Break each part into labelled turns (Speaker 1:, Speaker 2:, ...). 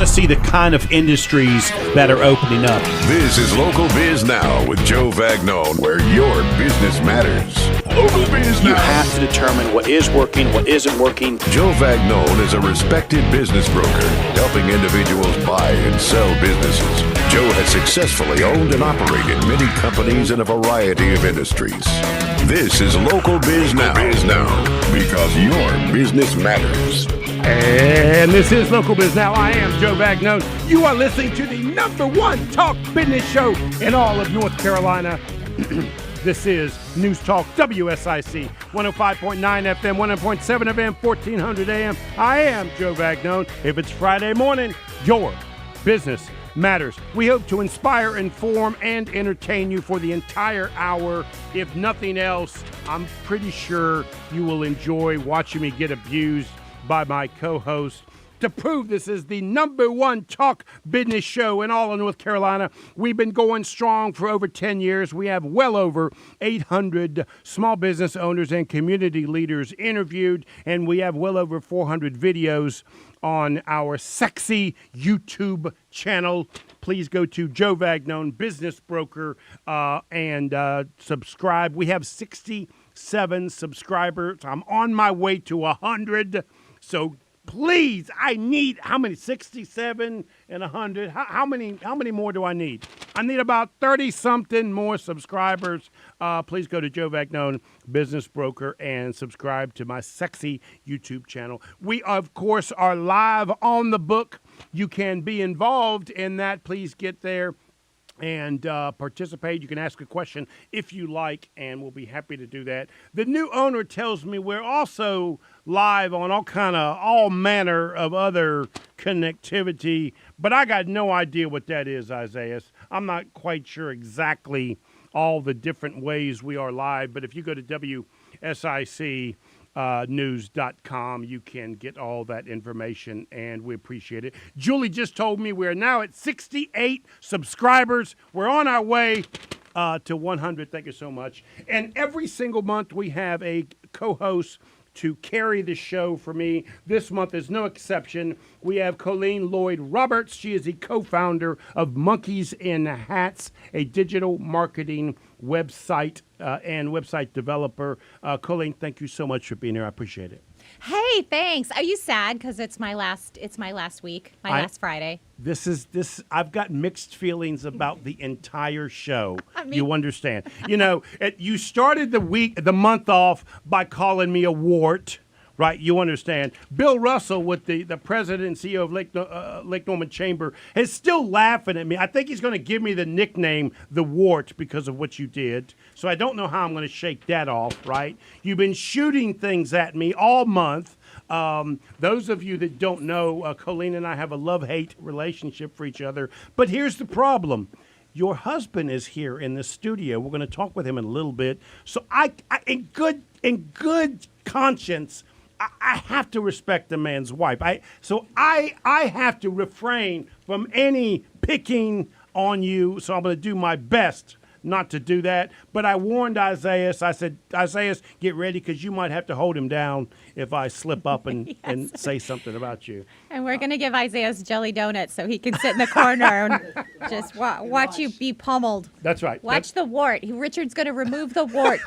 Speaker 1: see the kind of industries that are opening up.
Speaker 2: This is Local Biz Now with Joe Vagnone, where your business matters. Local Biz Now.
Speaker 1: You have to determine what is working, what isn't working.
Speaker 2: Joe Vagnone is a respected business broker, helping individuals buy and sell businesses. Joe has successfully owned and operated many companies in a variety of industries. This is Local Biz Now, because your business matters.
Speaker 3: And this is Local Biz Now. I am Joe Vagnone. You are listening to the #1 talk business show in all of North Carolina. This is News Talk WSIC 105.9 FM, 100.7 FM, 1400 AM. I am Joe Vagnone. If it's Friday morning, your business matters. We hope to inspire, inform, and entertain you for the entire hour. If nothing else, I'm pretty sure you will enjoy watching me get abused by my co-host. To prove this is the #1 talk business show in all of North Carolina, we've been going strong for over 10 years. We have well over 800 small business owners and community leaders interviewed, and we have well over 400 videos on our sexy YouTube channel. Please go to Joe Vagnone Business Broker and subscribe. We have 67 subscribers. I'm on my way to 100. So please, I need, how many? 67 and 100. How many more do I need? I need about 30-something more subscribers. Please go to Joe Vagnone Business Broker and subscribe to my sexy YouTube channel. We, of course, are live on the book. You can be involved in that. Please get there and participate. You can ask a question if you like, and we'll be happy to do that. The new owner tells me we're also live on all manner of other connectivity, but I got no idea what that is, Isaiah. I'm not quite sure exactly all the different ways we are live, but if you go to WSIC news.com, you can get all that information, and we appreciate it. Julie just told me we're now at 68 subscribers. We're on our way to 100. Thank you so much. And every single month we have a co-host to carry the show for me. This month is no exception. We have Colleen Lloyd-Roberts. She is the co-founder of Monkeys in Hats, a digital marketing website and website developer. Colleen, thank you so much for being here. I appreciate it.
Speaker 4: Hey, thanks. Are you sad because it's my last week, last Friday?
Speaker 1: I've got mixed feelings about the entire show. You understand. You know, you started the month off by calling me a wart. Right, you understand. Bill Russell, with the president and CEO of Lake Norman Chamber, is still laughing at me. I think he's going to give me the nickname The Wart because of what you did. So I don't know how I'm going to shake that off, right? You've been shooting things at me all month. Those of you that don't know, Colleen and I have a love-hate relationship for each other. But here's the problem. Your husband is here in the studio. We're going to talk with him in a little bit. So I in good conscience, I have to respect the man's wife. I have to refrain from any picking on you. So I'm going to do my best not to do that. But I warned Isaiah. I said, Isaiah, get ready because you might have to hold him down if I slip up and,
Speaker 4: yes.
Speaker 1: and say something about you.
Speaker 4: And we're going to give Isaiah's jelly donuts so he can sit in the corner and just watch you be pummeled.
Speaker 1: That's right.
Speaker 4: Watch the wart. Richard's going to remove the wart.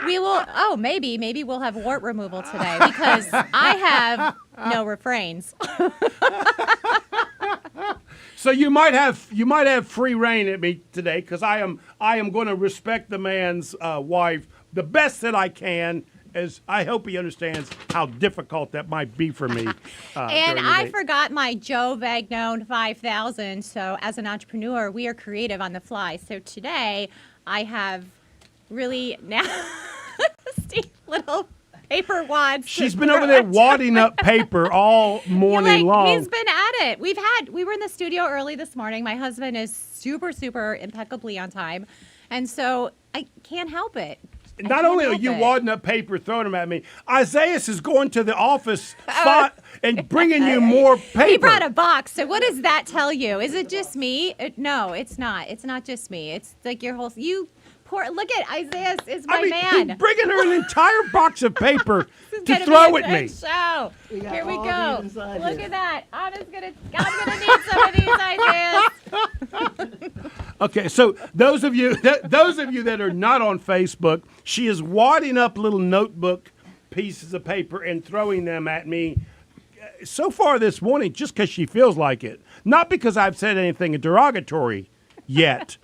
Speaker 4: We will. Oh, maybe we'll have wart removal today because I have no refrains.
Speaker 1: So you might have free reign at me today because I am going to respect the man's wife the best that I can. As I hope he understands how difficult that might be for me.
Speaker 4: And I forgot my Joe Vagnone 5000. So as an entrepreneur, we are creative on the fly. So today I have really nasty little paper wads.
Speaker 1: She's been over there wadding up paper all morning long.
Speaker 4: He's been at it. We were in the studio early this morning. My husband is super, super impeccably on time. And so I can't help it.
Speaker 1: Not only are you wadding up paper, throwing them at me, Isaiah is going to the office and bringing you more paper.
Speaker 4: He brought a box. So what does that tell you? Is it just me? No, it's not. It's not just me. It's like your whole... You course. Look at Isaiah is my
Speaker 1: I mean,
Speaker 4: man.
Speaker 1: he's bringing her an entire box of paper
Speaker 4: This is
Speaker 1: to
Speaker 4: gonna
Speaker 1: throw
Speaker 4: be a
Speaker 1: at me.
Speaker 4: good show.
Speaker 5: got
Speaker 4: Here we
Speaker 5: all
Speaker 4: go.
Speaker 5: these inside
Speaker 4: Look
Speaker 5: here.
Speaker 4: at that. I'm gonna need some of these Isaiahs.
Speaker 1: Okay, so those of you that are not on Facebook, she is wadding up little notebook pieces of paper and throwing them at me so far this morning just because she feels like it. Not because I've said anything derogatory yet.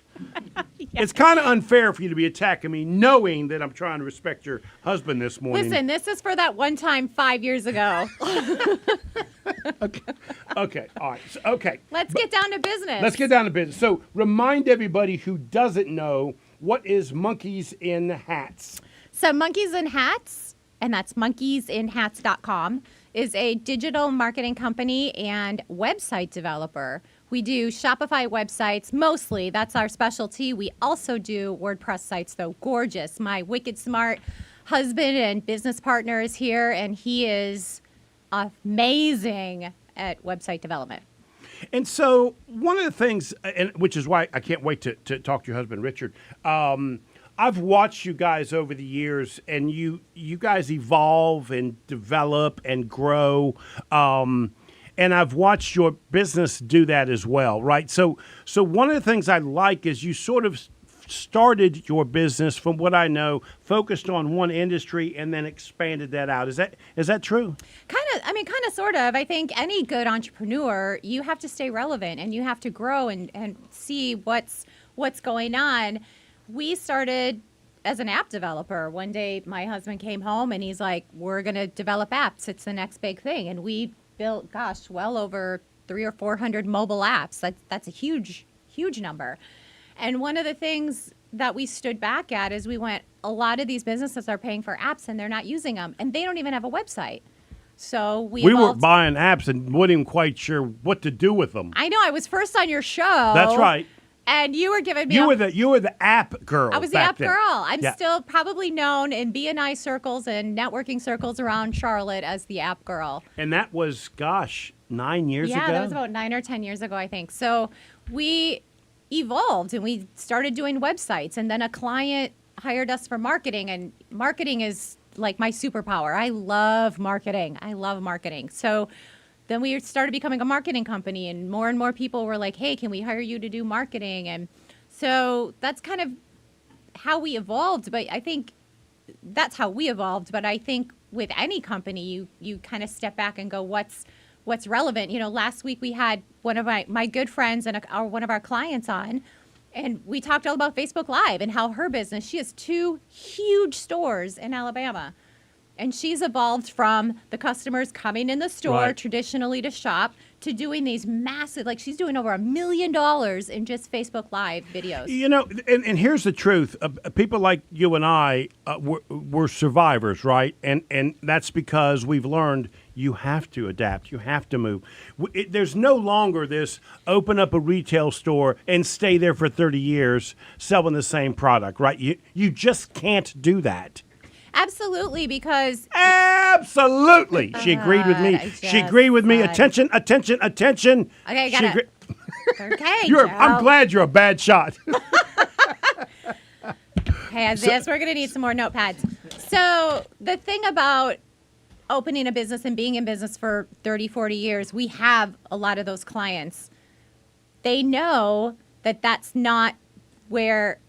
Speaker 1: It's kind of unfair for you to be attacking me knowing that I'm trying to respect your husband this morning.
Speaker 4: Listen, this is for that one time 5 years ago.
Speaker 1: Okay, all right. So, okay.
Speaker 4: Let's get down to business.
Speaker 1: Let's get down to business. So remind everybody who doesn't know, what is Monkeys in Hats?
Speaker 4: So Monkeys in Hats, and that's monkeysinhats.com, is a digital marketing company and website developer. We do Shopify websites, mostly. That's our specialty. We also do WordPress sites, though. Gorgeous. My wicked smart husband and business partner is here, and he is amazing at website development.
Speaker 1: And so one of the things, and which is why I can't wait to talk to your husband, Richard. I've watched you guys over the years, and you guys evolve and develop and grow. And I've watched your business do that as well, right? So one of the things I like is you sort of started your business, from what I know, focused on one industry and then expanded that out. Is that true?
Speaker 4: Kind of, sort of. I think any good entrepreneur, you have to stay relevant and you have to grow and see what's going on. We started as an app developer. One day my husband came home and he's like, we're going to develop apps. It's the next big thing. And we built, well over 300 or 400 mobile apps. That's a huge number. And one of the things that we stood back at is we went, a lot of these businesses are paying for apps and they're not using them, and they don't even have a website. So we
Speaker 1: were buying apps and wasn't even quite sure what to do with them.
Speaker 4: I know. I was first on your show.
Speaker 1: That's right.
Speaker 4: And you were giving me
Speaker 1: you were the app girl.
Speaker 4: I was the
Speaker 1: back
Speaker 4: app
Speaker 1: then.
Speaker 4: girl. I'm
Speaker 1: Yeah.
Speaker 4: still probably known in B&I circles and networking circles around Charlotte as the app girl.
Speaker 1: And that was, 9 years ago?
Speaker 4: Yeah, that was about 9 or 10 years ago, I think. So we evolved and we started doing websites, and then a client hired us for marketing, and marketing is like my superpower. I love marketing. So then we started becoming a marketing company, and more people were like, hey, can we hire you to do marketing? And so that's kind of how we evolved. But I think that's how we evolved. But I think with any company, you kind of step back and go, what's relevant? You know, last week we had one of my good friends and one of our clients on, and we talked all about Facebook Live and how her business, she has 2 huge stores in Alabama. And she's evolved from the customers coming in the store
Speaker 1: Right.
Speaker 4: traditionally to shop to doing these massive, like she's doing over $1 million in just Facebook Live videos.
Speaker 1: You know, and here's the truth. People like you and I, we're survivors, right? And that's because we've learned you have to adapt. You have to move. There's no longer this open up a retail store and stay there for 30 years selling the same product, right? You just can't do that.
Speaker 4: Absolutely, because
Speaker 1: Absolutely. She agreed with me.
Speaker 4: I
Speaker 1: She agreed with me.
Speaker 4: just
Speaker 1: Attention.
Speaker 4: Okay, I
Speaker 1: She
Speaker 4: got
Speaker 1: agree-
Speaker 4: it. Okay,
Speaker 1: I'm glad you're a bad shot.
Speaker 4: Hey, Isaiah, we're going to need some more notepads. So the thing about opening a business and being in business for 30, 40 years, we have a lot of those clients. They know that that's not where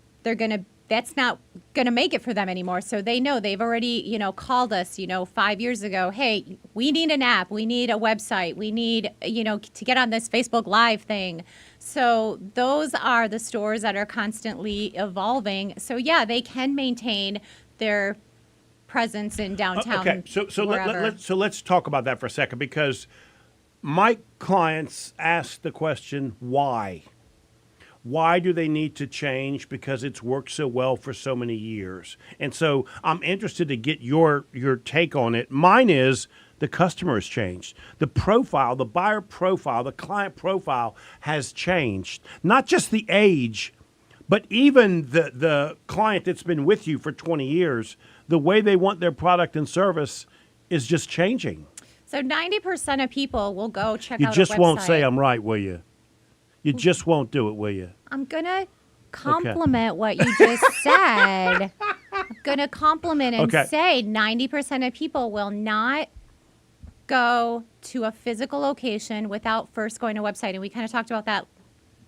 Speaker 4: that's not going to make it for them anymore. So they know, they've already, called us, 5 years ago. Hey, we need an app. We need a website. We need, to get on this Facebook Live thing. So those are the stores that are constantly evolving. So yeah, they can maintain their presence in downtown.
Speaker 1: Okay, so let's talk about that for a second, because my clients ask the question, why? Why do they need to change? Because it's worked so well for so many years. And so I'm interested to get your take on it. Mine is the customer has changed. The profile, the buyer profile, the client profile has changed. Not just the age, but even the client that's been with you for 20 years, the way they want their product and service is just changing.
Speaker 4: So 90% of people will go check out
Speaker 1: You
Speaker 4: a website.
Speaker 1: just won't say I'm right, will you? You just won't do it, will you?
Speaker 4: I'm going to compliment what you just said. I'm going to compliment and say 90% of people will not go to a physical location without first going to a website. And we kind of talked about that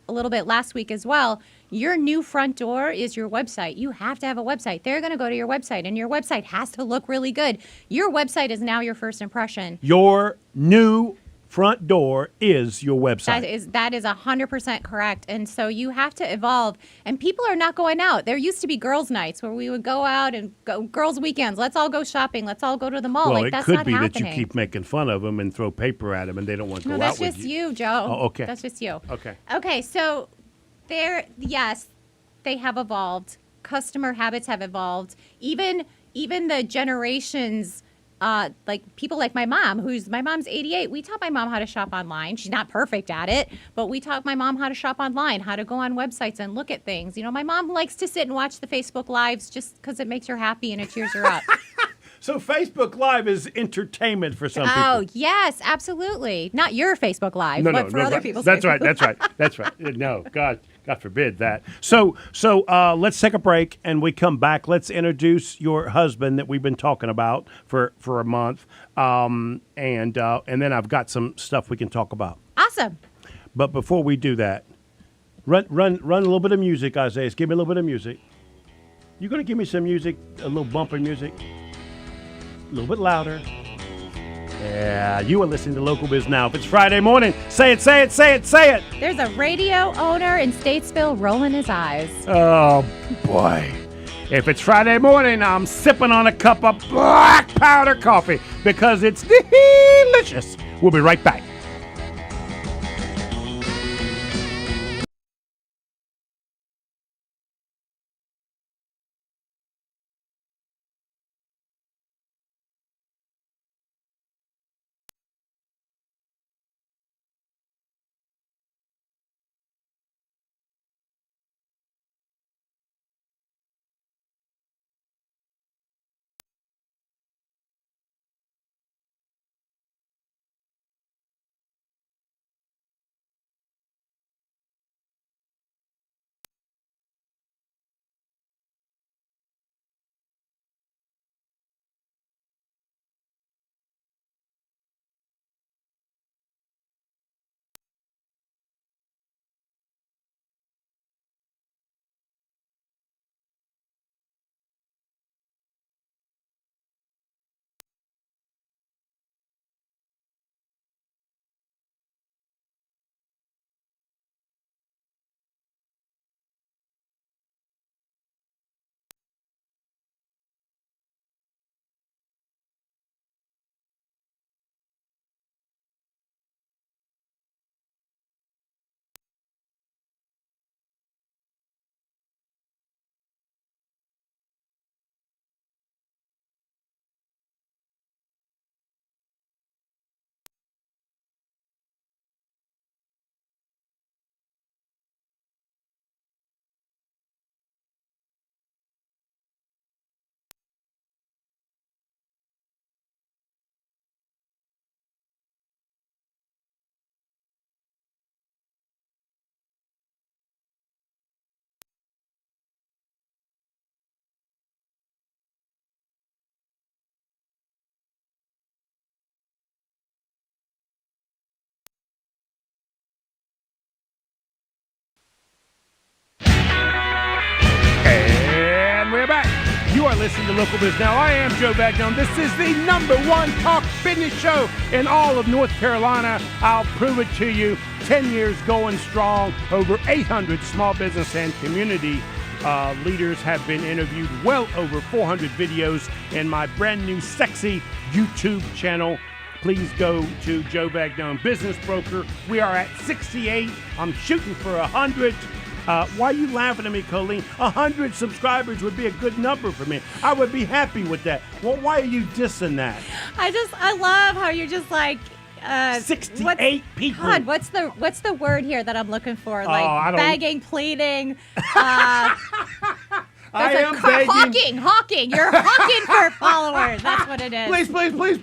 Speaker 4: a little bit last week as well. Your new front door is your website. You have to have a website. They're going to go to your website, and your website has to look really good. Your website is now your first impression.
Speaker 1: Your new front door is your website.
Speaker 4: That is 100% correct. And so you have to evolve. And people are not going out. There used to be girls' nights where we would go out and go girls' weekends. Let's all go shopping. Let's all go to the mall.
Speaker 1: Well,
Speaker 4: that's
Speaker 1: it could
Speaker 4: not
Speaker 1: be
Speaker 4: happening.
Speaker 1: that you keep making fun of them and throw paper at them, and they don't want to go out with you.
Speaker 4: That's just you, Joe.
Speaker 1: Oh, okay.
Speaker 4: That's just you.
Speaker 1: Okay.
Speaker 4: Okay, so yes, they have evolved. Customer habits have evolved. Even the generations, like people like my mom, my mom's 88. We taught my mom how to shop online. She's not perfect at it, but we taught my mom how to shop online, how to go on websites and look at things. You know, my mom likes to sit and watch the Facebook Lives just because it makes her happy and it cheers her up.
Speaker 1: So Facebook Live is entertainment for some people.
Speaker 4: Oh, yes, absolutely. Not your Facebook Live, but for other people's
Speaker 1: That's
Speaker 4: Facebook
Speaker 1: right. That's right. No, God forbid that. So let's take a break, and we come back. Let's introduce your husband that we've been talking about for a month, and then I've got some stuff we can talk about.
Speaker 4: Awesome.
Speaker 1: But before we do that, run a little bit of music, Isaiah. Give me a little bit of music. You going to give me some music, a little bumping music? A little bit louder. Yeah, you are listening to Local Biz Now. If it's Friday morning, say it, say it, say it, say it.
Speaker 4: There's a radio owner in Statesville rolling his eyes.
Speaker 1: Oh, boy. If it's Friday morning, I'm sipping on a cup of black powder coffee because it's delicious. We'll be right back. And we're back. You are listening to Local Biz Now. I am Joe Vagnone. This is the #1 talk business show in all of North Carolina. I'll prove it to you. 10 years going strong. Over 800 small business and community leaders have been interviewed. Well over 400 videos in my brand new sexy YouTube channel. Please go to Joe Vagnone Business Broker. We are at 68. I'm shooting for 100. Why are you laughing at me, Colleen? 100 subscribers would be a good number for me. I would be happy with that. Well, why are you dissing that?
Speaker 4: I love how you're just like
Speaker 1: 68 people.
Speaker 4: God, what's the word here that I'm looking for? Like
Speaker 1: I don't-
Speaker 4: begging, pleading.
Speaker 1: I am begging.
Speaker 4: Hawking. You're hawking for followers. That's what it is.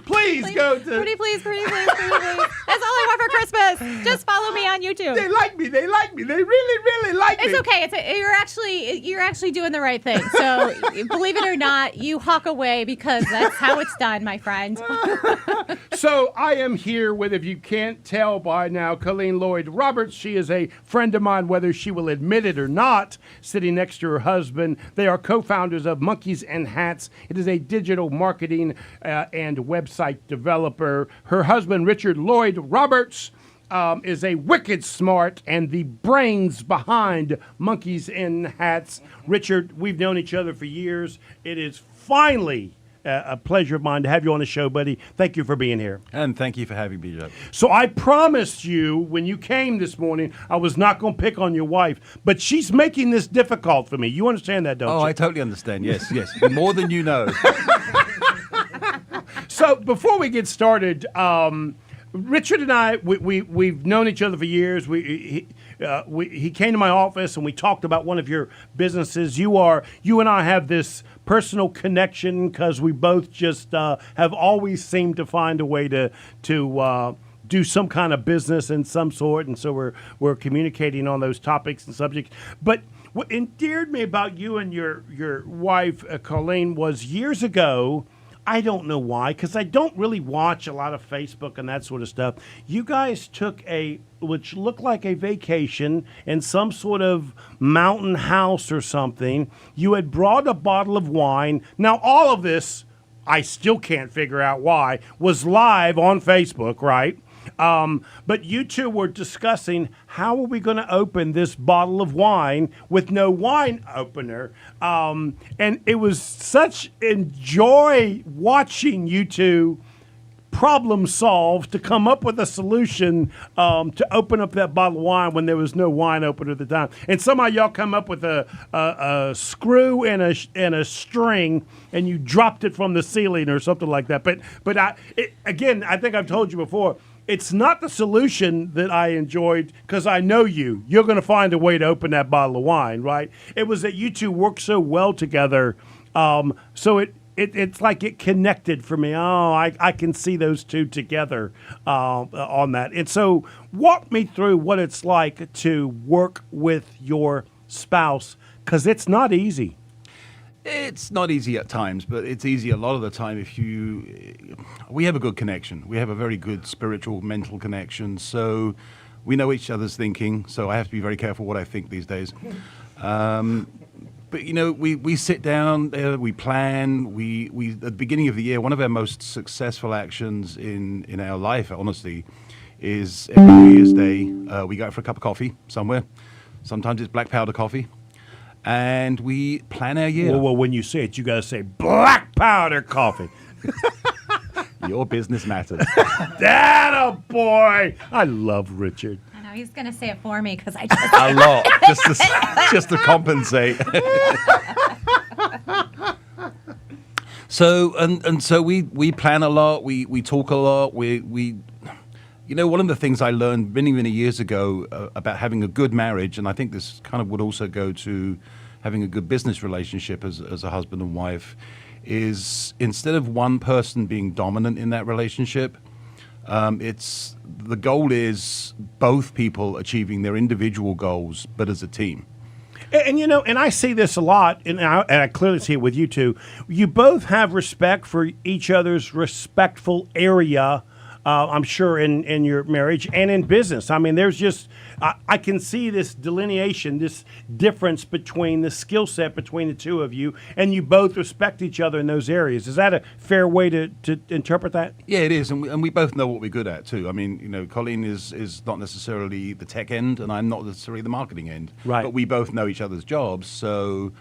Speaker 1: Please go to.
Speaker 4: Pretty please. That's all I want for Christmas. Just follow me on YouTube.
Speaker 1: They like me. They really like me.
Speaker 4: It's okay. You're actually doing the right thing. So believe it or not, you hawk away because that's how it's done, my friend.
Speaker 1: So I am here with, if you can't tell by now, Colleen Lloyd Roberts. She is a friend of mine, whether she will admit it or not, sitting next to her husband. They are co-founders of Monkeys and Hats. It is a digital marketing and website developer. Her husband, Richard Lloyd Roberts, is a wicked smart and the brains behind Monkeys and Hats. Richard, we've known each other for years. It is finally a pleasure of mine to have you on the show, buddy. Thank you for being here.
Speaker 5: And thank you for having me, Joe.
Speaker 1: So I promised you when you came this morning, I was not going to pick on your wife, but she's making this difficult for me. You understand that, don't you?
Speaker 5: Oh, I totally understand. Yes. More than you know.
Speaker 1: So before we get started, Richard and I, we've known each other for years. He came to my office and we talked about one of your businesses. You and I have this personal connection because we both just have always seemed to find a way to do some kind of business in some sort, and so we're communicating on those topics and subjects. But what endeared me about you and your wife, Colleen, was years ago. I don't know why, because I don't really watch a lot of Facebook and that sort of stuff. You guys took which looked like a vacation in some sort of mountain house or something. You had brought a bottle of wine. Now, all of this, I still can't figure out why, was live on Facebook, right? But you two were discussing how are we going to open this bottle of wine with no wine opener. And it was such enjoy watching you two problem solve to come up with a solution to open up that bottle of wine when there was no wine opener at the time. And somehow y'all come up with a screw and a string, and you dropped it from the ceiling or something like that. But I think I've told you before, it's not the solution that I enjoyed because I know you. You're going to find a way to open that bottle of wine, right? It was that you two worked so well together. So it's like it connected for me. Oh, I can see those two together on that. And so walk me through what it's like to work with your spouse, because it's not easy.
Speaker 5: It's not easy at times, but it's easy a lot of the time if we have a good connection. We have a very good spiritual, mental connection. So we know each other's thinking. So I have to be very careful what I think these days. But, we sit down, we plan. We at the beginning of the year, one of our most successful actions in our life, honestly, is every New Year's Day, we go out for a cup of coffee somewhere. Sometimes it's black powder coffee. And we plan our year.
Speaker 1: Well, when you say it, you got to say black powder coffee.
Speaker 5: Your business matters.
Speaker 1: That a boy. I love Richard.
Speaker 4: I know he's gonna say it for me because I
Speaker 5: A lot, just to compensate. So so we plan a lot. We talk a lot. One of the things I learned many years ago about having a good marriage, and I think this kind of would also go to having a good business relationship as a husband and wife, is instead of one person being dominant in that relationship, the goal is both people achieving their individual goals, but as a team.
Speaker 1: And I see this a lot, and I clearly see it with you two. You both have respect for each other's respectful area. I'm sure in your marriage and in business. I mean, there's just, I can see this delineation, this difference between the skill set between the two of you, and you both respect each other in those areas. Is that a fair way to interpret that?
Speaker 5: Yeah, it is. And we both know what we're good at, too. I mean, Colleen is not necessarily the tech end, and I'm not necessarily the marketing end.
Speaker 1: Right.
Speaker 5: But we both know each other's jobs, so...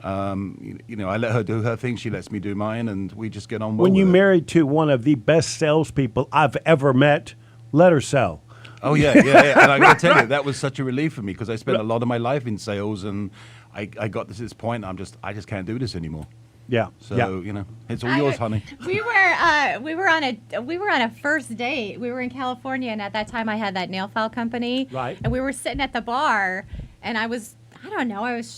Speaker 5: I let her do her thing. She lets me do mine, and we just get on well.
Speaker 1: When you
Speaker 5: with it.
Speaker 1: married to one of the best salespeople I've ever met, let her sell.
Speaker 5: Oh yeah. And I got to tell you, that was such a relief for me because I spent a lot of my life in sales, and I got to this point. I just can't do this anymore.
Speaker 1: Yeah.
Speaker 5: So it's all yours, honey.
Speaker 4: We were on a first date. We were in California, and at that time I had that nail file company.
Speaker 1: Right.
Speaker 4: And we were sitting at the bar, and I was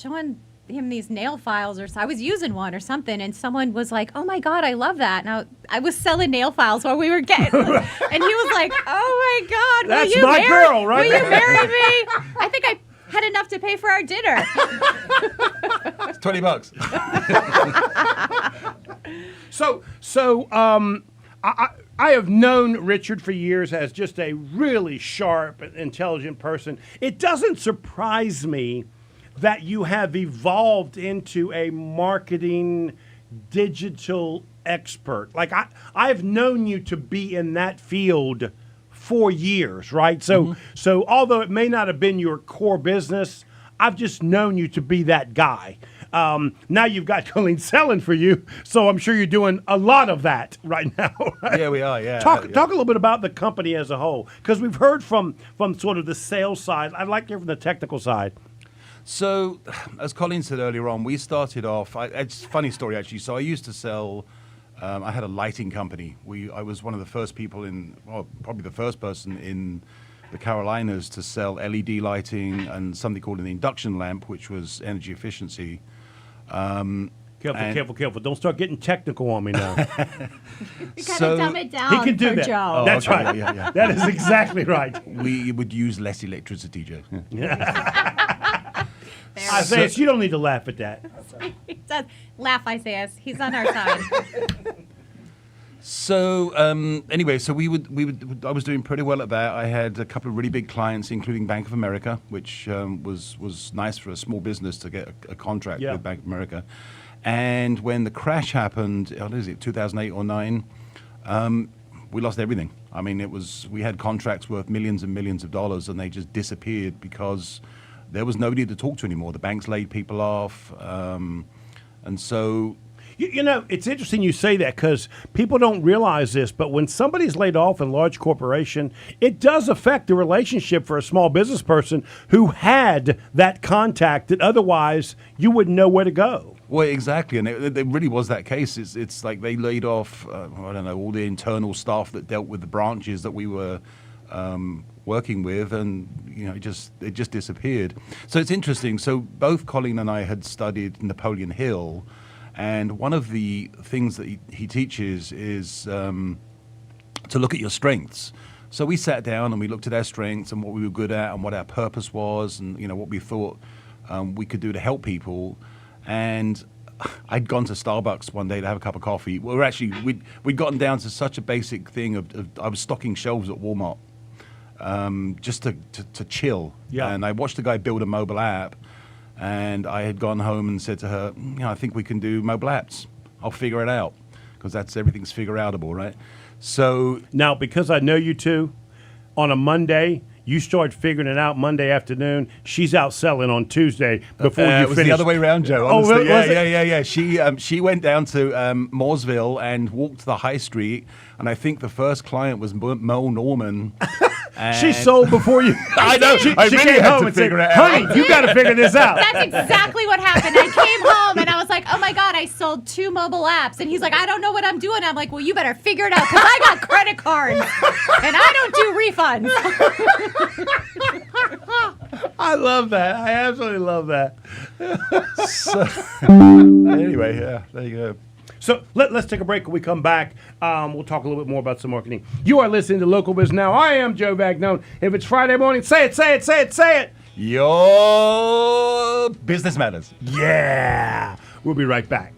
Speaker 4: showing him these nail files, or so. I was using one or something, and someone was like, "Oh my God, I love that!" And I was selling nail files while we were getting, and he was like, "Oh my God,
Speaker 1: That's my girl, right?
Speaker 4: Will you marry me?" I think I had enough to pay for our dinner.
Speaker 5: It's $20.
Speaker 1: I have known Richard for years as just a really sharp, intelligent person. It doesn't surprise me that you have evolved into a marketing digital expert. Like I've known you to be in that field for years, right? So although it may not have been your core business, I've just known you to be that guy. Now you've got Colleen selling for you, so I'm sure you're doing a lot of that right now. Right?
Speaker 5: Yeah, we are. Yeah.
Speaker 1: Talk a little bit about the company as a whole, because we've heard from sort of the sales side. I'd like to hear from the technical side.
Speaker 5: So, as Colleen said earlier on, we started off. It's a funny story actually. So I used to sell. I had a lighting company. I was one of the first people probably the first person in the Carolinas to sell LED lighting and something called an induction lamp, which was energy efficiency.
Speaker 1: Careful. Don't start getting technical on me now.
Speaker 4: You gotta dumb it down
Speaker 1: He can do
Speaker 4: for
Speaker 1: that.
Speaker 4: Joe.
Speaker 5: Oh,
Speaker 1: That's
Speaker 5: okay,
Speaker 1: right.
Speaker 5: yeah.
Speaker 1: That is exactly right.
Speaker 5: We would use less electricity, Joe.
Speaker 1: Isaiah, you don't need to laugh at that.
Speaker 4: He does. Laugh, Isaiah. He's on our side.
Speaker 5: So anyway, so I was doing pretty well at that. I had a couple of really big clients, including Bank of America, which was nice for a small business to get a contract with Bank of America. And when the crash happened, what is it, 2008 or 9, we lost everything. I mean, we had contracts worth millions and millions of dollars, and they just disappeared because there was nobody to talk to anymore. The banks laid people off, and so.
Speaker 1: You know, it's interesting you say that because people don't realize this, but when somebody's laid off in a large corporation, it does affect the relationship for a small business person who had that contact that otherwise you wouldn't know where to go.
Speaker 5: Well, exactly, and it really was that case. It's like they laid off, I don't know, all the internal staff that dealt with the branches that we were working with, and it just disappeared. So it's interesting. So both Colleen and I had studied Napoleon Hill. And one of the things that he teaches is to look at your strengths. So we sat down and we looked at our strengths and what we were good at and what our purpose was and what we thought we could do to help people. And I'd gone to Starbucks one day to have a cup of coffee. We'd gotten down to such a basic thing of I was stocking shelves at Walmart just to chill.
Speaker 1: Yeah.
Speaker 5: And I watched a guy build a mobile app. And I had gone home and said to her, I think we can do mobile apps. I'll figure it out because everything's figure outable, right? So
Speaker 1: now, because I know you two, on a Monday, you start figuring it out Monday afternoon. She's out selling on Tuesday before you
Speaker 5: it was
Speaker 1: finish.
Speaker 5: the other way around, Joe.
Speaker 1: Oh,
Speaker 5: honestly.
Speaker 1: was it?
Speaker 5: Yeah. She went down to Mooresville and walked the high street, and I think the first client was Mo Norman.
Speaker 1: She sold before you.
Speaker 5: I know.
Speaker 1: She
Speaker 5: I really
Speaker 1: came
Speaker 5: had
Speaker 1: home
Speaker 5: to
Speaker 1: and
Speaker 5: figure
Speaker 1: said,
Speaker 5: it out.
Speaker 1: "Honey, you got to figure this out."
Speaker 4: That's exactly what happened. I came home and I was like, "Oh my God, I sold 2 mobile apps." And he's like, "I don't know what I'm doing." I'm like, "Well, you better figure it out because I got credit cards and I don't do refunds."
Speaker 1: I love that. I absolutely love that.
Speaker 5: Anyway, yeah, there you go.
Speaker 1: So let's take a break. When we come back, we'll talk a little bit more about some marketing. You are listening to Local Biz Now. I am Joe Vagnone. If it's Friday morning, say it.
Speaker 5: Your business matters.
Speaker 1: Yeah. We'll be right back.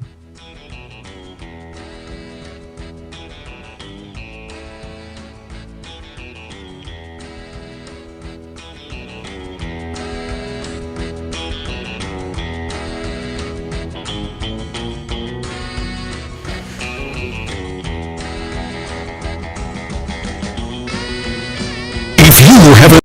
Speaker 2: You have a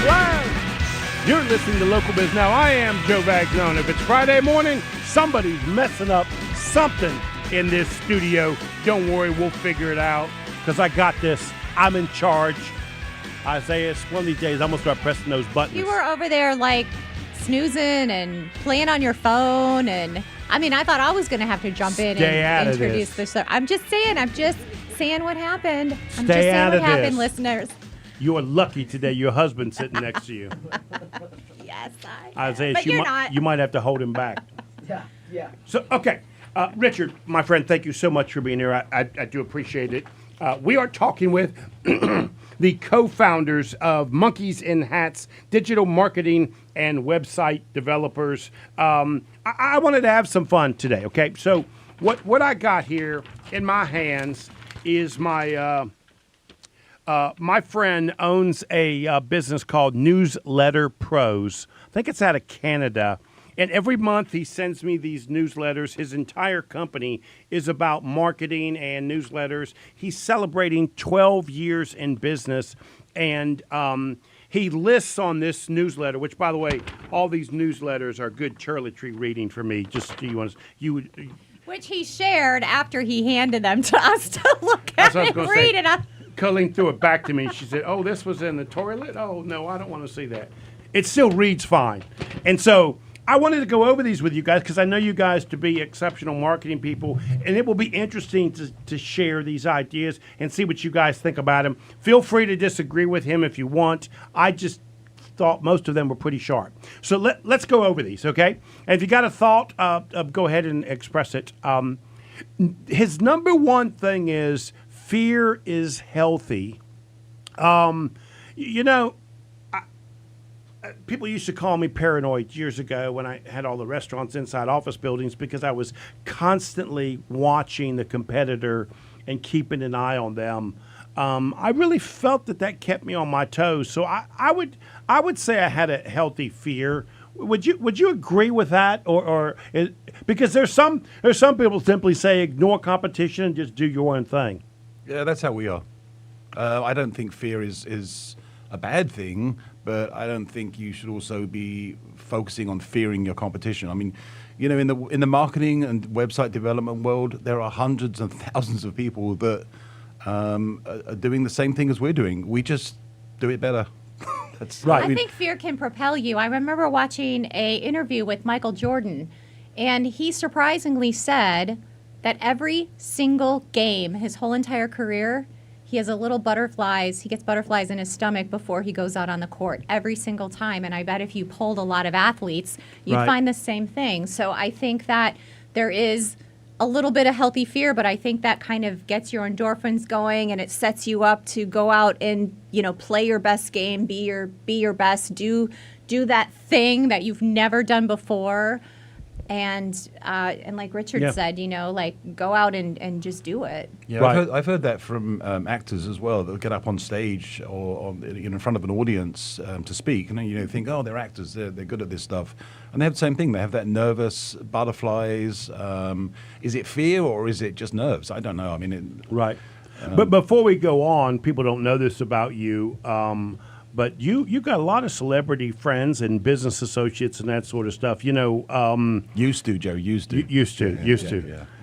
Speaker 3: Live. You're listening to Local Biz Now. I am Joe Vagnone. If it's Friday morning, somebody's messing up something in this studio. Don't worry, we'll figure it out because I got this. I'm in charge. Isaiah, one of these days, I'm going to start pressing those buttons.
Speaker 4: You were over there like snoozing and playing on your phone. And I mean, I thought I was going to have to jump in and introduce this. I'm just saying what happened. I'm just saying what happened, listeners.
Speaker 3: You are lucky today. Your husband's sitting next to you.
Speaker 4: Yes,
Speaker 3: Isaiah,
Speaker 4: but you're not.
Speaker 3: You might have to hold him back.
Speaker 6: Yeah.
Speaker 3: So, okay. Richard, my friend, thank you so much for being here. I do appreciate it. We are talking with the co-founders of Monkeys in Hats, digital marketing and website developers. I wanted to have some fun today, okay? So what I got here in my hands is my my friend owns a business called Newsletter Pros. I think it's out of Canada. And every month he sends me these newsletters. His entire company is about marketing and newsletters. He's celebrating 12 years in business. And he lists on this newsletter, which, by the way, all these newsletters are good toiletry reading for me.
Speaker 4: Which he shared after he handed them to us to look at and read it.
Speaker 3: Colleen threw it back to me. She said, "Oh, this was in the toilet? Oh, no, I don't want to see that." It still reads fine. And so I wanted to go over these with you guys because I know you guys to be exceptional marketing people, and it will be interesting to share these ideas and see what you guys think about them. Feel free to disagree with him if you want. I just thought most of them were pretty sharp. So let's go over these, okay? And if you got a thought, go ahead and express it. His number one thing is fear is healthy. People used to call me paranoid years ago when I had all the restaurants inside office buildings because I was constantly watching the competitor and keeping an eye on them. I really felt that kept me on my toes. So I would say I had a healthy fear. Would you agree with that, because there's some people simply say ignore competition and just do your own thing.
Speaker 5: Yeah, that's how we are. I don't think fear is a bad thing, but I don't think you should also be focusing on fearing your competition. I mean, in the marketing and website development world, there are hundreds and thousands of people that are doing the same thing as we're doing. We just do it better. That's
Speaker 3: right.
Speaker 4: I think fear can propel you. I remember watching an interview with Michael Jordan, and he surprisingly said that every single game, his whole entire career, he has he gets butterflies in his stomach before he goes out on the court every single time. And I bet if you polled a lot of athletes, you'd find the same thing. So I think that there is a little bit of healthy fear, but I think that kind of gets your endorphins going and it sets you up to go out and, play your best game, be your best, do that thing that you've never done before. And like Richard said, go out and just do it.
Speaker 5: Yeah,
Speaker 3: right.
Speaker 5: I've heard that from actors as well. They'll get up on stage or in front of an audience to speak, and then think, oh, they're actors, they're good at this stuff, and they have the same thing. They have that nervous butterflies. Is it fear or is it just nerves? I don't know. I mean,
Speaker 3: right. But before we go on, people don't know this about you. But you got a lot of celebrity friends and business associates and that sort of stuff.
Speaker 5: Used to, Joe. Used to.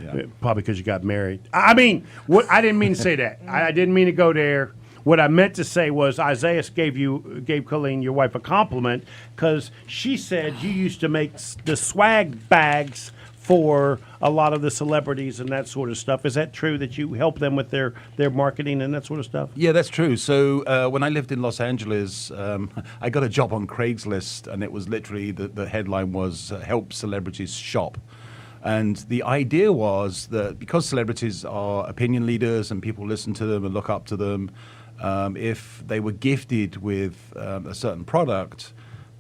Speaker 3: Yeah. Probably because you got married. I mean, I didn't mean to say that. I didn't mean to go there. What I meant to say was Isaiah gave Colleen, your wife, a compliment because she said you used to make the swag bags for a lot of the celebrities and that sort of stuff. Is that true that you help them with their marketing and that sort of stuff?
Speaker 5: Yeah, that's true. So when I lived in Los Angeles, I got a job on Craigslist, and it was literally, the headline was help celebrities shop. And the idea was that because celebrities are opinion leaders and people listen to them and look up to them, if they were gifted with a certain product,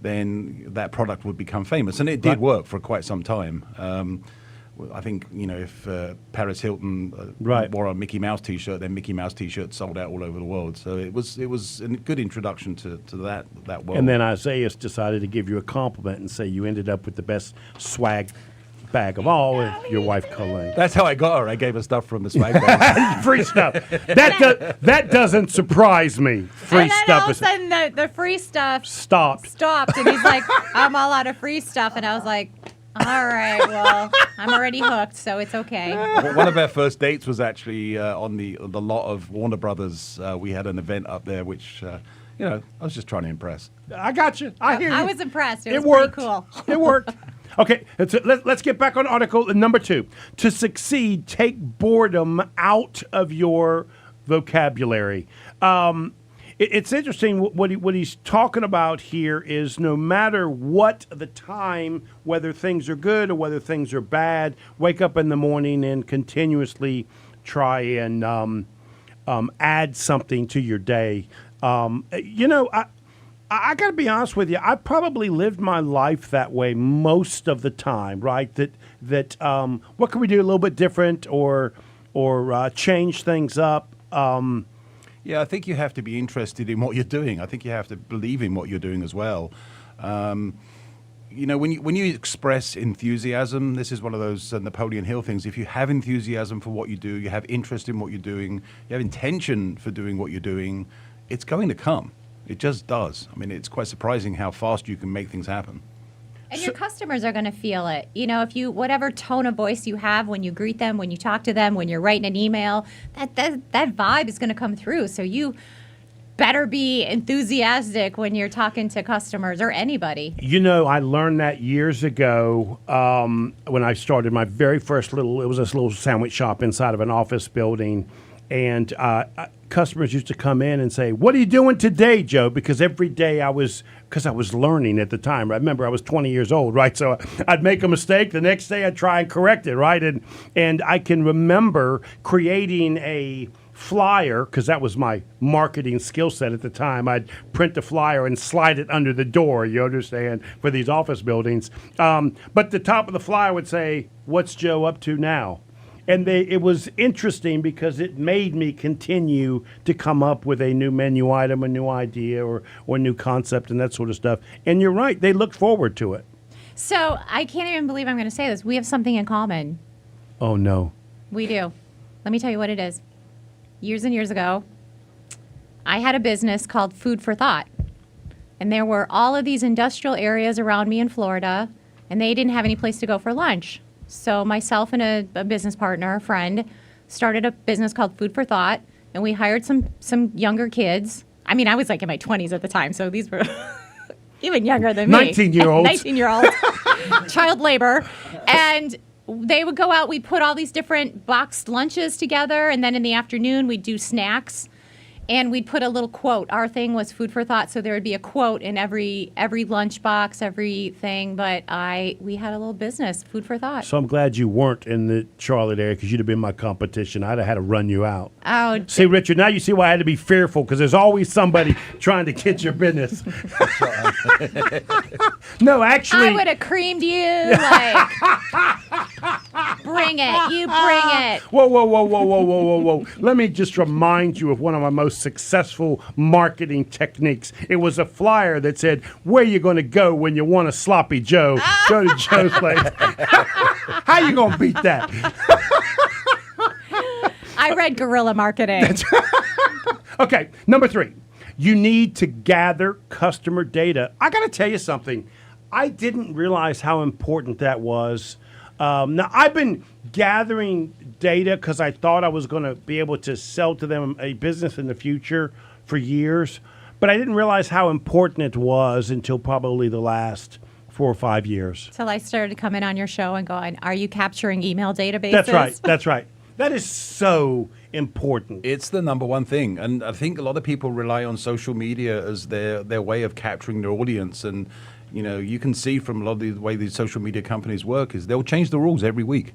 Speaker 5: then that product would become famous. And it did work for quite some time. I think, if Paris Hilton wore a Mickey Mouse T-shirt, then Mickey Mouse T-shirts sold out all over the world. So it was a good introduction to that world.
Speaker 3: And then Isaiah decided to give you a compliment and say you ended up with the best swag
Speaker 1: bag of all with your wife, Colleen.
Speaker 5: That's how I got her. I gave her stuff from the swag bag.
Speaker 1: Free stuff. That doesn't surprise me. Free
Speaker 4: and then
Speaker 1: stuff
Speaker 4: all of
Speaker 1: is
Speaker 4: a sudden the free stuff
Speaker 1: stopped.
Speaker 4: and he's like, I'm all out of free stuff, and I was like, all right, well, I'm already hooked, so it's okay.
Speaker 5: One of our first dates was actually on the lot of Warner Brothers. We had an event up there, which I was just trying to impress.
Speaker 1: I got you. I hear you.
Speaker 4: I was impressed. It was
Speaker 1: worked.
Speaker 4: pretty cool.
Speaker 1: It worked. Okay, let's get back on article number 2. To succeed, take boredom out of your vocabulary. It's interesting what he's talking about here is no matter what the time, whether things are good or whether things are bad, wake up in the morning and continuously try and add something to your day. I got to be honest with you. I probably lived my life that way most of the time, right? That what can we do a little bit different or change things up?
Speaker 5: Yeah, I think you have to be interested in what you're doing. I think you have to believe in what you're doing as well. When you express enthusiasm, this is one of those Napoleon Hill things. If you have enthusiasm for what you do, you have interest in what you're doing, you have intention for doing what you're doing, it's going to come. It just does. I mean, it's quite surprising how fast you can make things happen.
Speaker 4: And your customers are going to feel it. If you, whatever tone of voice you have when you greet them, when you talk to them, when you're writing an email, that vibe is going to come through. So you better be enthusiastic when you're talking to customers or anybody.
Speaker 1: I learned that years ago when I started my very first it was this little sandwich shop inside of an office building. And customers used to come in and say, "What are you doing today, Joe?" Because every day I was learning at the time. I remember I was 20 years old, right? So I'd make a mistake. The next day I'd try and correct it, right? And I can remember creating a flyer, because that was my marketing skill set at the time. I'd print the flyer and slide it under the door, you understand, for these office buildings. But the top of the flyer would say, "What's Joe up to now?" And it was interesting because it made me continue to come up with a new menu item, a new idea, or new concept and that sort of stuff. And you're right, they looked forward to it.
Speaker 4: So I can't even believe I'm going to say this. We have something in common.
Speaker 1: Oh, no.
Speaker 4: We do. Let me tell you what it is. Years and years ago, I had a business called Food for Thought. And there were all of these industrial areas around me in Florida, and they didn't have any place to go for lunch. So myself and a business partner, a friend, started a business called Food for Thought, and we hired some younger kids. I mean, I was like in my 20s at the time, so these were even younger than me.
Speaker 1: 19-year-olds.
Speaker 4: 19-year-olds. Child labor. And they would go out, we'd put all these different boxed lunches together, and then in the afternoon we'd do snacks. And we'd put a little quote. Our thing was Food for Thought, so there would be a quote in every lunch box, everything. But we had a little business, Food for Thought.
Speaker 1: So I'm glad you weren't in the Charlotte area because you'd have been my competition. I'd have had to run you out.
Speaker 4: Oh,
Speaker 1: see, Richard, now you see why I had to be fearful because there's always somebody trying to get your business. No, actually.
Speaker 4: I would have creamed you. Like, bring it. You bring it.
Speaker 1: Whoa. Let me just remind you of one of my most successful marketing techniques. It was a flyer that said, "Where you going to go when you want a sloppy Joe? Go to Joe's place." How you going to beat that?
Speaker 4: I read guerrilla marketing.
Speaker 1: Okay, number 3. You need to gather customer data. I got to tell you something. I didn't realize how important that was. Now, I've been gathering data because I thought I was going to be able to sell to them a business in the future for years, but I didn't realize how important it was until probably the last 4 or 5 years.
Speaker 4: Till I started coming on your show and going, "Are you capturing email databases?"
Speaker 1: That's right. That is so important.
Speaker 5: It's the number one thing. And I think a lot of people rely on social media as their way of capturing their audience. And, you can see from a lot of the way these social media companies work is they'll change the rules every week.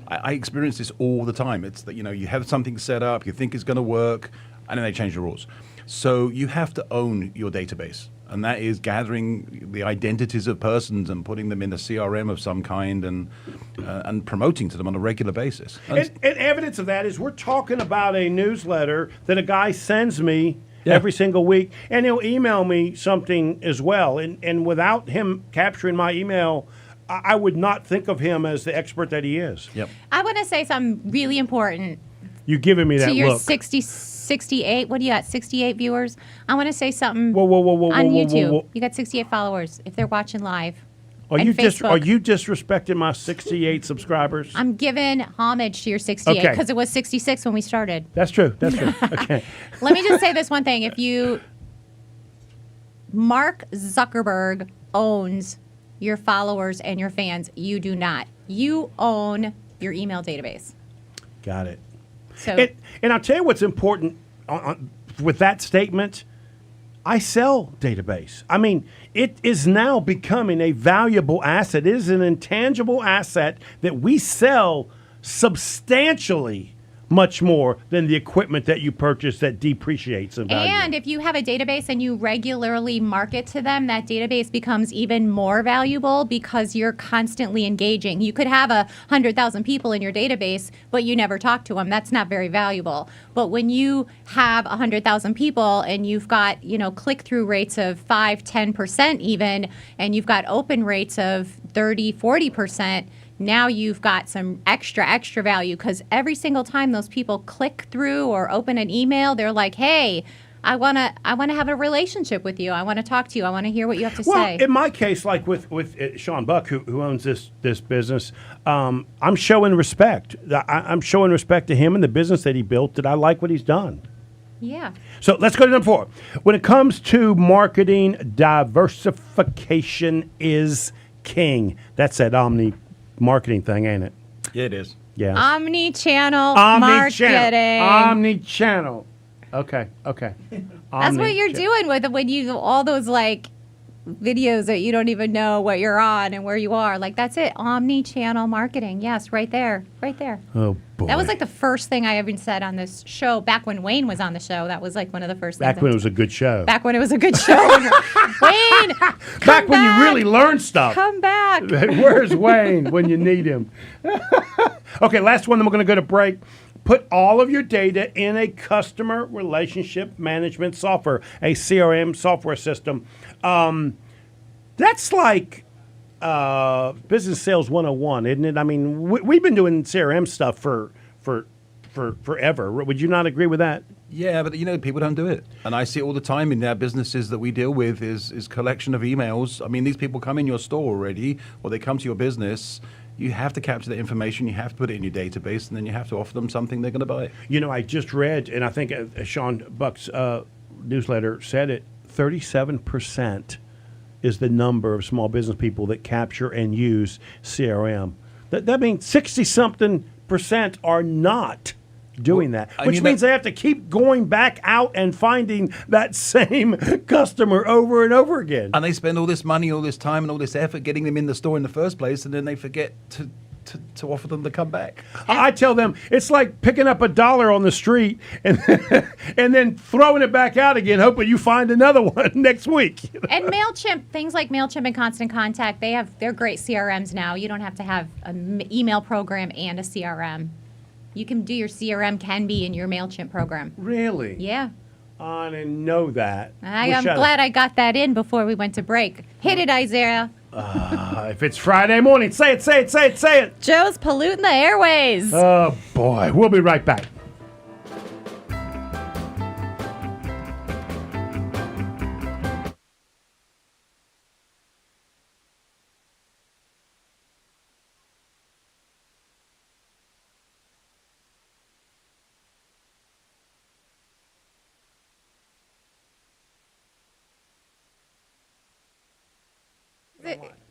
Speaker 5: I experience this all the time. It's that, you have something set up, you think it's going to work, and then they change the rules. So you have to own your database. And that is gathering the identities of persons and putting them in a CRM of some kind and promoting to them on a regular basis.
Speaker 1: And evidence of that is we're talking about a newsletter that a guy sends me every single week, and he'll email me something as well. And without him capturing my email I would not think of him as the expert that he is.
Speaker 5: Yep.
Speaker 4: I want to say something really important
Speaker 1: You giving me that
Speaker 4: to your
Speaker 1: look.
Speaker 4: 68. What do you got? 68 viewers. I want to say something
Speaker 1: Whoa, whoa, whoa, whoa,
Speaker 4: on
Speaker 1: whoa, whoa,
Speaker 4: YouTube.
Speaker 1: whoa, whoa.
Speaker 4: You got 68 followers if they're watching live.
Speaker 1: Are
Speaker 4: and
Speaker 1: you
Speaker 4: Facebook.
Speaker 1: disrespecting my 68 subscribers?
Speaker 4: I'm giving homage to your 68
Speaker 1: Okay.
Speaker 4: because it was 66 when we started.
Speaker 1: That's true. That's true. Okay.
Speaker 4: Let me just say this one thing. If you, Mark Zuckerberg owns your followers and your fans. You do not. You own your email database.
Speaker 1: Got it.
Speaker 4: So
Speaker 1: And I'll tell you what's important with that statement. I sell database. I mean, it is now becoming a valuable asset. It is an intangible asset that we sell substantially much more than the equipment that you purchase that depreciates in value.
Speaker 4: and if you have a database and you regularly market to them, that database becomes even more valuable because you're constantly engaging. You could have 100,000 people in your database, but you never talk to them. That's not very valuable. But when you have 100,000 people and you've got, click-through rates of 5, 10% even, and you've got open rates of 30, 40%, now you've got some extra value because every single time those people click through or open an email, they're like, hey, I wanna have a relationship with you. I want to talk to you. I want to hear what you have to say.
Speaker 1: In my case, like with Sean Buck, who owns this business, I'm showing respect. I'm showing respect to him and the business that he built, that I like what he's done.
Speaker 4: Yeah.
Speaker 1: So let's go to number 4. When it comes to marketing, diversification is king. That's that omni marketing thing, ain't it?
Speaker 5: Yeah, it is.
Speaker 1: Yeah.
Speaker 4: Omni-channel marketing.
Speaker 1: Omni-channel. Okay.
Speaker 4: That's what you're doing with when you all those videos that you don't even know what you're on and where you are. That's it. Omni-channel marketing. Yes, right there. Right there.
Speaker 1: Oh, boy.
Speaker 4: That was the first thing I ever said on this show back when Wayne was on the show. That was one of the first things.
Speaker 1: Back when it was a good show.
Speaker 4: Back when it was a good show. Wayne,
Speaker 1: Back when you really learned stuff.
Speaker 4: come back.
Speaker 1: Where's Wayne when you need him? Okay, last one, then we're going to go to break. Put all of your data in a customer relationship management software, a CRM software system. That's like business sales 101, isn't it? I mean, we've been doing CRM stuff for forever. Would you not agree with that?
Speaker 5: Yeah, but people don't do it. And I see it all the time in our businesses that we deal with is collection of emails. I mean, these people come in your store already, or they come to your business. You have to capture the information, you have to put it in your database, and then you have to offer them something they're going to buy. I just read, and I think Sean Buck's newsletter said it, 37% is the number of small business people that capture and use CRM. That means 60-something% are not doing that, which means they have to keep going back out and finding that same customer over and over again. And they spend all this money, all this time, and all this effort getting them in the store in the first place, and then they forget to offer them to come back.
Speaker 1: I tell them it's like picking up $1 on the street and then throwing it back out again, hoping you find another one next week.
Speaker 4: And MailChimp, things like MailChimp and Constant Contact, they're great CRMs now. You don't have to have an email program and a CRM. You can do your CRM can be in your MailChimp program.
Speaker 1: Really?
Speaker 4: Yeah.
Speaker 1: I didn't know that.
Speaker 4: I'm glad I got that in before we went to break. Hit it, Isaiah.
Speaker 1: If it's Friday morning, say it.
Speaker 4: Joe's polluting the airways.
Speaker 1: Oh, boy. We'll be right back.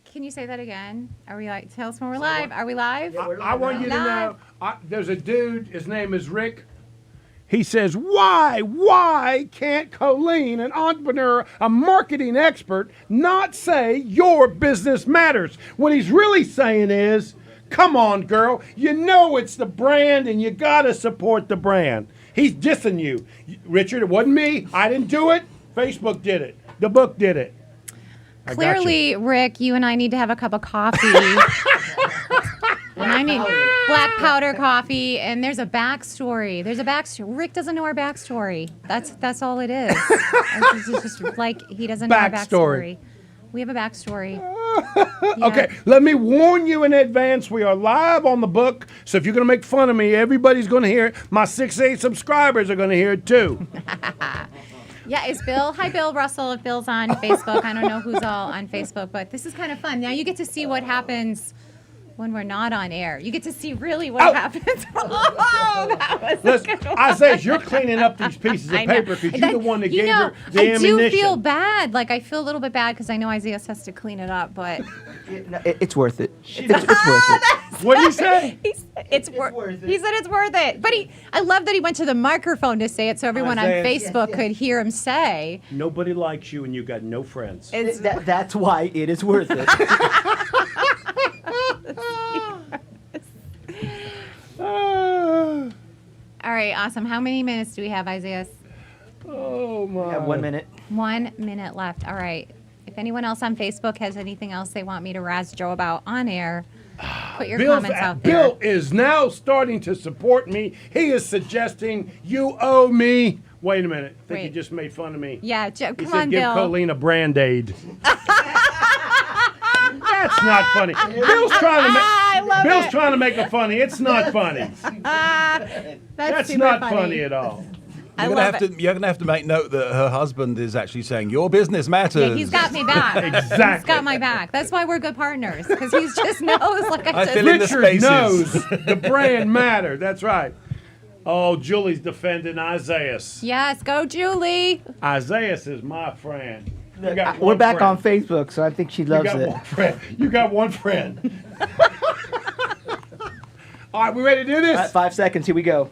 Speaker 4: Can you say that again? Are we tell us when we're live? Are we live?
Speaker 1: I want you to
Speaker 4: Live.
Speaker 1: know, there's a dude, his name is Rick. He says, why can't Colleen, an entrepreneur, a marketing expert, not say your business matters? What he's really saying is, come on, girl, it's the brand and you got to support the brand. He's dissing you. Richard, it wasn't me. I didn't do it. Facebook did it. The book did it.
Speaker 4: Clearly, Rick, you and I need to have a cup of coffee. And I need black powder coffee. And there's a backstory. Rick doesn't know our backstory. That's all it is. It's just like he doesn't know our backstory. We have a backstory.
Speaker 3: Okay, let me warn you in advance. We are live on the book, so if you're going to make fun of me, everybody's going to hear it. My 6'8" subscribers are going to hear it too.
Speaker 4: Yeah, is Bill? Hi, Bill Russell. If Bill's on Facebook, I don't know who's all on Facebook, but this is kind of fun. Now you get to see what happens when we're not on air. You get to see really what happens. Oh, that was a good one.
Speaker 3: Isaiah, you're cleaning up these pieces of
Speaker 4: I know.
Speaker 3: paper because you're the one that gave her the
Speaker 4: I
Speaker 3: ammunition.
Speaker 4: do feel bad. Like, I feel a little bit bad because I know Isaiah has to clean it up, but...
Speaker 6: It's worth it. It's worth it.
Speaker 3: What did he say?
Speaker 4: It's worth it. He said it's worth it. But I love that he went to the microphone to say it so everyone on
Speaker 3: Isaiah.
Speaker 4: Facebook could hear him say.
Speaker 3: Nobody likes you and you got no friends.
Speaker 6: That's why it is worth it.
Speaker 4: All right, awesome. How many minutes do we have, Isaiah?
Speaker 3: Oh, my.
Speaker 6: We have 1 minute.
Speaker 4: 1 minute left. All right. If anyone else on Facebook has anything else they want me to razz Joe about on air, put your comments out there.
Speaker 3: Bill is now starting to support me. He is suggesting you owe me. Wait a minute. I think he
Speaker 4: Wait.
Speaker 3: just made fun of me.
Speaker 4: Yeah, Joe,
Speaker 3: He
Speaker 4: come
Speaker 3: said,
Speaker 4: on,
Speaker 3: give
Speaker 4: Bill.
Speaker 3: Colleen a Brand-Aid. That's not funny. Bill's trying to make.
Speaker 4: I love
Speaker 3: Bill's
Speaker 4: it.
Speaker 3: trying to make it funny. It's not funny.
Speaker 4: That's super
Speaker 3: not
Speaker 4: funny.
Speaker 3: funny at all.
Speaker 4: I
Speaker 5: You're
Speaker 4: love
Speaker 5: gonna have to. You're gonna have to make note that her husband is actually saying your business matters.
Speaker 4: Yeah, he's got me back.
Speaker 3: Exactly.
Speaker 4: He's got my back. That's why we're good partners, because he just knows, like I
Speaker 5: I
Speaker 4: said.
Speaker 5: feel in the
Speaker 3: Richard
Speaker 5: spaces.
Speaker 3: knows the brand matter. That's right. Oh, Julie's defending Isaiah.
Speaker 4: Yes, go Julie.
Speaker 3: Isaiah is my friend. You got
Speaker 6: We're
Speaker 3: one
Speaker 6: back
Speaker 3: friend.
Speaker 6: on Facebook, so I think she
Speaker 3: You
Speaker 6: loves
Speaker 3: got
Speaker 6: it.
Speaker 3: one friend. You got one friend. All right, we ready to do this?
Speaker 6: All right, 5 seconds. Here we go.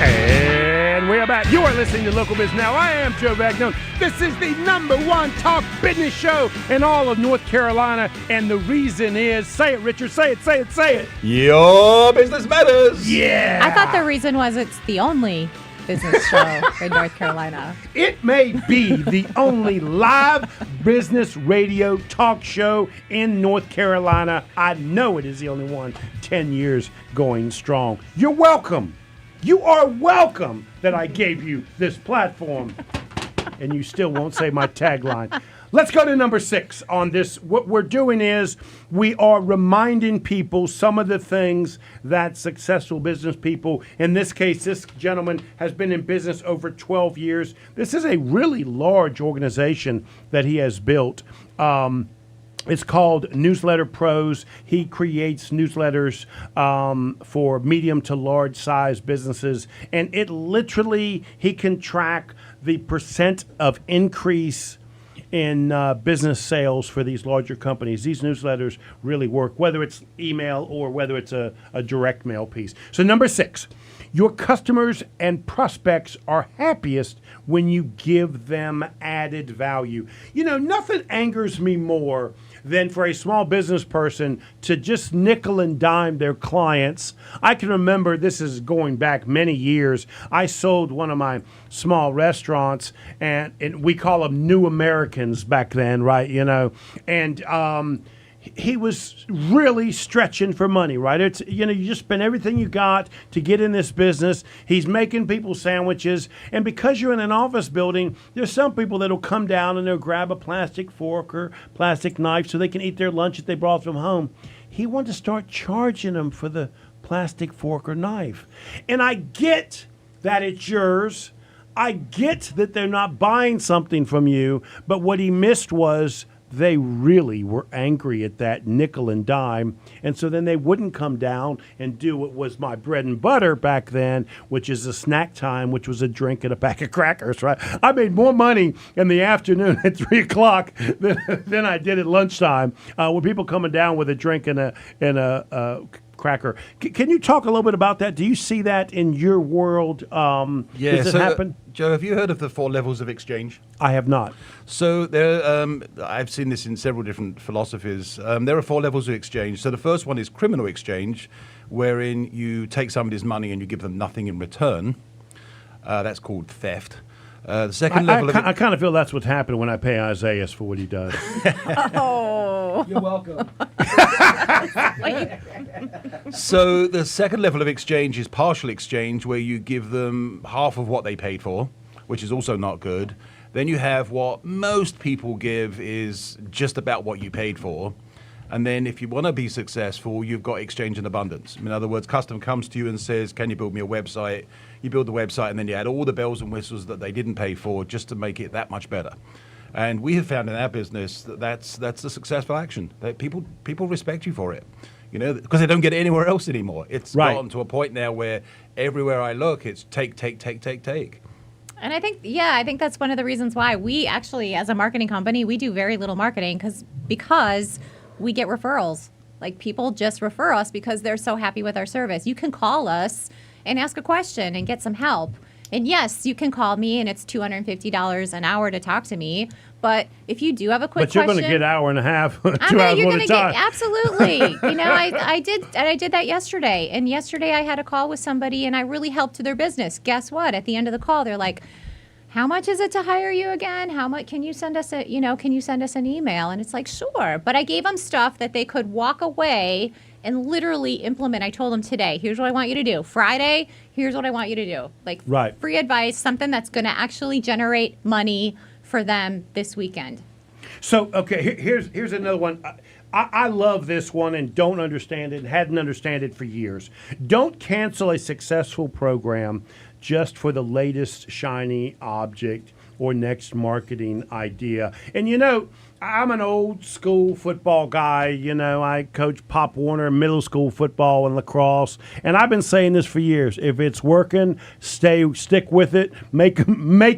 Speaker 3: And we are back. You are listening to Local Biz Now. I am Joe Vagnone. This is the #1 talk business show in all of North Carolina. And the reason is, say it, Richard, say it, say it, say it.
Speaker 5: Your business matters.
Speaker 3: Yeah.
Speaker 4: I thought the reason was it's the only business show in North Carolina.
Speaker 3: It may be the only live business radio talk show in North Carolina. I know it is the only one 10 years going strong. You're welcome. You are welcome that I gave you this platform. And you still won't say my tagline. Let's go to number 6 on this. What we're doing is we are reminding people some of the things that successful business people, in this case, this gentleman has been in business over 12 years. This is a really large organization that he has built. It's called Newsletter Pros. He creates newsletters for medium to large size businesses. And it literally, he can track the percent of increase in business sales for these larger companies. These newsletters really work, whether it's email or whether it's a direct mail piece. So number 6, your customers and prospects are happiest when you give them added value. You know, nothing angers me more than for a small business person to just nickel and dime their clients. I can remember, this is going back many years, I sold one of my small restaurants, and we call them New Americans back then, right? You know, and he was really stretching for money, right? It's, you know, you just spend everything you got to get in this business. He's making people sandwiches. And because you're in an office building, there's some people that'll come down and they'll grab a plastic fork or plastic knife so they can eat their lunch that they brought from home. He wanted to start charging them for the plastic fork or knife. And I get that it's yours. I get that they're not buying something from you. But what he missed was they really were angry at that nickel and dime. And so then they wouldn't come down and do what was my bread and butter back then, which is a snack time, which was a drink and a pack of crackers, right? I made more money in the afternoon at 3 o'clock than I did at lunchtime, with people coming down with a drink and a cracker. Can you talk a little bit about that? Do you see that in your world? Does it happen?
Speaker 5: Joe, have you heard of the 4 levels of exchange?
Speaker 3: I have not.
Speaker 5: So there, I've seen this in several different philosophies. There are 4 levels of exchange. So the first one is criminal exchange, wherein you take somebody's money and you give them nothing in return. That's called theft. The second level
Speaker 3: I kind of feel that's what's happening when I pay Isaiah for what he does.
Speaker 4: Oh. you.
Speaker 6: You're welcome.
Speaker 5: So the second level of exchange is partial exchange, where you give them half of what they paid for, which is also not good. Then you have what most people give is just about what you paid for. And then if you want to be successful, you've got exchange in abundance. In other words, customer comes to you and says, can you build me a website? You build the website, and then you add all the bells and whistles that they didn't pay for just to make it that much better. And we have found in our business that that's a successful action. That people respect you for it, because they don't get it anywhere else anymore. It's gotten to a point now where everywhere I look, it's take.
Speaker 4: And I think that's one of the reasons why we actually, as a marketing company, we do very little marketing because we get referrals. Like, people just refer us because they're so happy with our service. You can call us and ask a question and get some help. And yes, you can call me, and it's $250 an hour to talk to me. But if you do have a quick question,
Speaker 1: but you're going to get an hour and a half, 2 hours
Speaker 4: you're
Speaker 1: at a time.
Speaker 4: Absolutely. I did that yesterday. And yesterday I had a call with somebody, and I really helped their business. Guess what? At the end of the call, they're like, how much is it to hire you again? How much can you send us an email? And it's like, sure. But I gave them stuff that they could walk away and literally implement. I told them today, here's what I want you to do. Friday, here's what I want you to do. Like, free advice, something that's going to actually generate money for them this weekend.
Speaker 1: So, okay, here's another one. I love this one and don't understand it, hadn't understood it for years. Don't cancel a successful program just for the latest shiny object or next marketing idea. And I'm an old school football guy. I coach Pop Warner middle school football and lacrosse, and I've been saying this for years. If it's working, stick with it. Make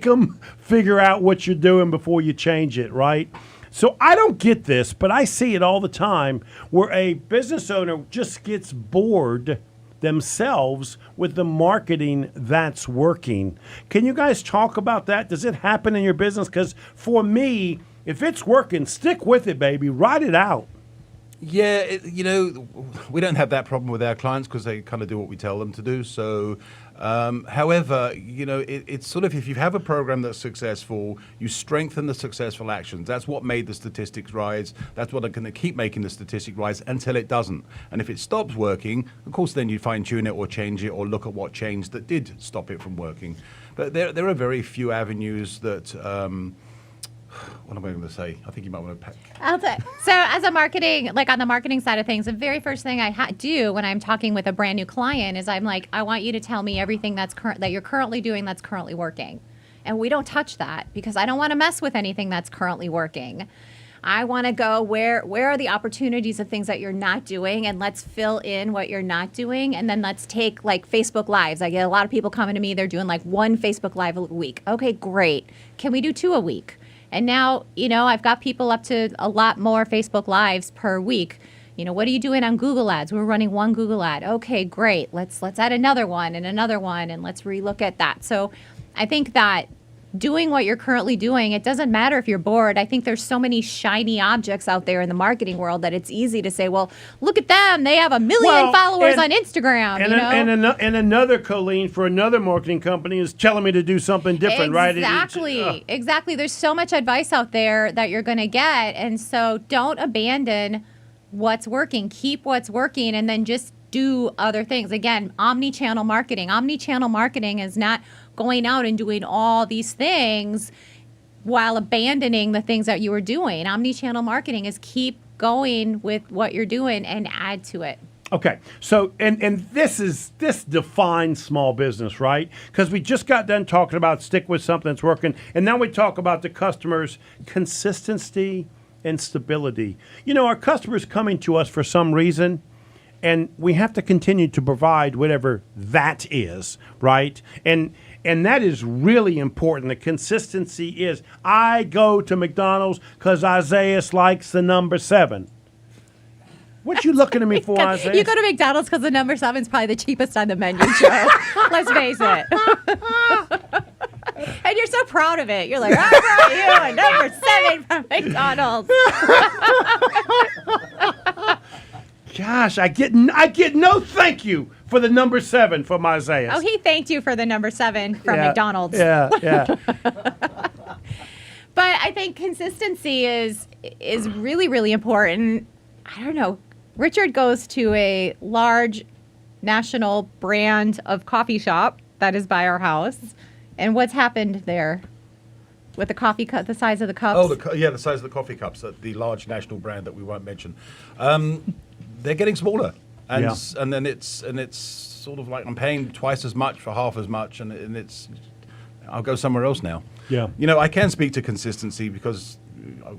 Speaker 1: them figure out what you're doing before you change it, right? So I don't get this, but I see it all the time where a business owner just gets bored themselves with the marketing that's working. Can you guys talk about that? Does it happen in your business? Because for me, if it's working, stick with it, baby. Ride it out.
Speaker 5: Yeah, we don't have that problem with our clients because they kind of do what we tell them to do. So, however, it's sort of, if you have a program that's successful, you strengthen the successful actions. That's what made the statistics rise. That's what are going to keep making the statistic rise until it doesn't. And if it stops working, of course, then you fine tune it or change it or look at what changed that did stop it from working. But there are very few avenues that. What am I going to say? I think you might want to.
Speaker 4: So as a marketing, like on the marketing side of things, the very first thing I do when I'm talking with a brand new client is I'm like, I want you to tell me everything that you're currently doing that's currently working. And we don't touch that because I don't want to mess with anything that's currently working. I want to go where are the opportunities of things that you're not doing, and let's fill in what you're not doing. And then let's take like Facebook Lives. I get a lot of people coming to me. They're doing like one Facebook Live a week. Okay, great. Can we do 2 a week? And now, I've got people up to a lot more Facebook Lives per week. What are you doing on Google Ads? We're running 1 Google ad. Okay, great. Let's add another one, and let's relook at that. So I think that doing what you're currently doing, it doesn't matter if you're bored. I think there's so many shiny objects out there in the marketing world that it's easy to say, well, look at them. They have 1 million followers on Instagram.
Speaker 1: And another Colleen for another marketing company is telling me to do something different, right?
Speaker 4: Exactly. There's so much advice out there that you're going to get. And so don't abandon what's working. Keep what's working and then just do other things. Again, omni-channel marketing. Omni-channel marketing is not going out and doing all these things while abandoning the things that you were doing. Omni-channel marketing is keep going with what you're doing and add to it.
Speaker 1: Okay, so and this defines small business, right? Because we just got done talking about stick with something that's working, and now we talk about the customer's consistency and stability. Our customers coming to us for some reason, and we have to continue to provide whatever that is, right? And that is really important. The consistency is, I go to McDonald's because Isaiah likes the number 7. What you looking at me for, Isaiah?
Speaker 4: You go to McDonald's because the number 7 is probably the cheapest on the menu, Joe. Let's face it. And you're so proud of it. You're like, I brought you a number 7 from McDonald's.
Speaker 1: Gosh, I get no thank you for the number 7 from Isaiah.
Speaker 4: Oh, he thanked you for the number 7 from McDonald's.
Speaker 1: Yeah.
Speaker 4: But I think consistency is really, really important. I don't know. Richard goes to a large national brand of coffee shop that is by our house. And what's happened there with the coffee cup, the size of the cups?
Speaker 5: Oh, the size of the coffee cups, the large national brand that we won't mention. They're getting smaller, and then it's sort of like I'm paying twice as much for half as much, and it's I'll go somewhere else now.
Speaker 3: Yeah.
Speaker 5: You know, I can speak to consistency because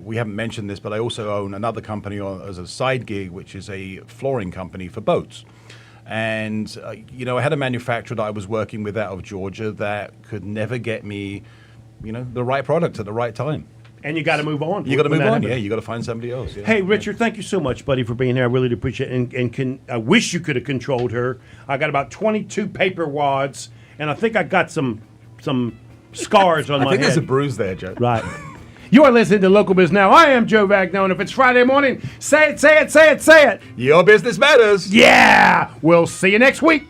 Speaker 5: we haven't mentioned this, but I also own another company as a side gig, which is a flooring company for boats. And, you know, I had a manufacturer that I was working with out of Georgia that could never get me, you know, the right product at the right time.
Speaker 1: And you got to move on.
Speaker 5: You got to
Speaker 1: when
Speaker 5: move
Speaker 1: that
Speaker 5: on.
Speaker 1: happens.
Speaker 5: Yeah, you got to find somebody else. Yeah.
Speaker 1: Hey, Richard, thank you so much, buddy, for being here. I really do appreciate it. And I wish you could have controlled her. I got about 22 paper wads, and I think I got some scars on my head.
Speaker 5: I think there's a bruise there, Joe.
Speaker 1: Right. You are listening to Local Biz Now. I am Joe Vagnone. If it's Friday morning, say it, say it, say it, say it.
Speaker 5: Your business matters.
Speaker 1: Yeah. We'll see you next week.